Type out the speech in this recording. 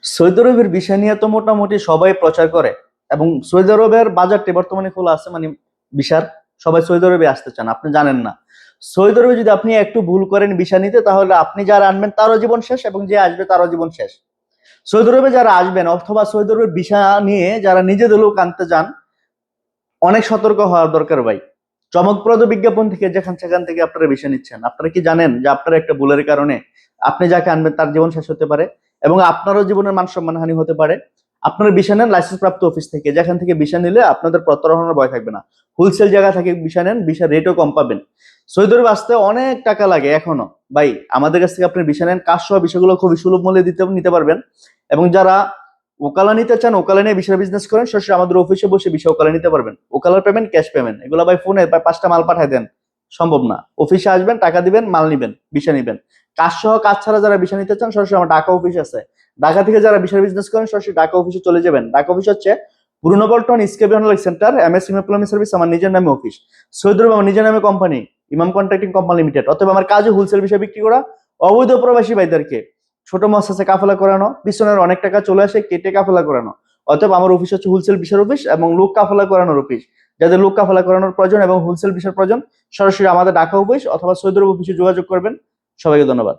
Saudi আরবের বিষয় নিয়ে তো মোটামুটি সবাই প্রচার করে, এবং সৌদি আরবের বাজারটি বর্তমানে খোলা আছে, মানে ভিসার সবাই সৌদি আরবে আসতে চান, আপনি জানেন না। সৌদি আরবে যদি আপনি একটু ভুল করেন ভিসা নিতে, তাহলে আপনি যারা আনবেন তারও জীবন শেষ, এবং যে আসবে তারও জীবন শেষ। সৌদি আরবে যারা আসবেন অথবা সৌদি আরবের ভিসা নিয়ে যারা নিজেদের লোক আনতে যান, অনেক সতর্ক হওয়ার দরকার ভাই। চমকপ্রদ বিজ্ঞাপন থেকে যেখান সেখান থেকে আপনারা ভিসা নিচ্ছেন, আপনারা কি জানেন যে আপনারা একটা ভুলের কারণে আপনি যাকে আনবেন তার জীবন শেষ হতে পারে, এবং আপনারও জীবনের মান সম্মান হানি হতে পারে। আপনারা ভিসা নেন লাইসেন্স প্রাপ্ত অফিস থেকে, যেখান থেকে ভিসা নিলে আপনাদের প্রতারণার ভয় থাকবে না। হোলসেল জায়গা থেকে ভিসা নেন, ভিসা রেটও কম পাবেন। সৌদি আরবে আসতে অনেক টাকা লাগে এখনো ভাই। আমাদের কাছ থেকে আপনি ভিসা নেন, কাজ সহ বিষয়গুলো খুবই সুলভ মূল্যে নিতে পারবেন। এবং যারা ওকালা নিতে চান, ওকালা নিয়ে ভিসা বিজনেস করেন, সরাসরি আমাদের অফিসে বসে ভিসা ওকালা নিতে পারবেন। ওকালার পেমেন্ট, ক্যাশ পেমেন্ট, এগুলো ভাই ফোনে ভাই 5টা মাল পাঠায় দেন সম্ভব না। অফিসে আসবেন, টাকা দিবেন, মাল নিবেন, ভিসা নিবেন। কাজ সহ কাজ ছাড়া যারা ভিসা নিতে চান, সরাসরি আমার ঢাকা অফিস আছে। ঢাকা থেকে যারা ভিসা বিজনেস করেন, সরাসরি ঢাকা অফিসে চলে যাবেন। ঢাকা অফিস হচ্ছে পুরনো পল্টন স্কেপি online centre, MS employment service আমার নিজের নামে অফিস। সৌদি আরবে আমার নিজের নামে কোম্পানি, ইমাম কন্ট্রাক্টিং কোম্পানি লিমিটেড। অতএব আমার কাজে হোলসেল বিষয় বিক্রি করা অবৈধ প্রবাসী ভাইদেরকে ছোট মহাসে কাফেলা করানো, পিছনের অনেক টাকা চলে আসে কেটে কাফেলা করানো। অতএব আমার অফিস হচ্ছে হোলসেল বিষয়ের অফিস এবং লোক কাফেলা করানোর অফিস। যাদের লোক কাফেলা করানোর প্রয়োজন এবং হোলসেল বিষয়ের প্রয়োজন, সরাসরি আমাদের ঢাকা অফিস অথবা সৌদি আরব অফিসে যোগাযোগ করবেন। সবাইকে ধন্যবাদ।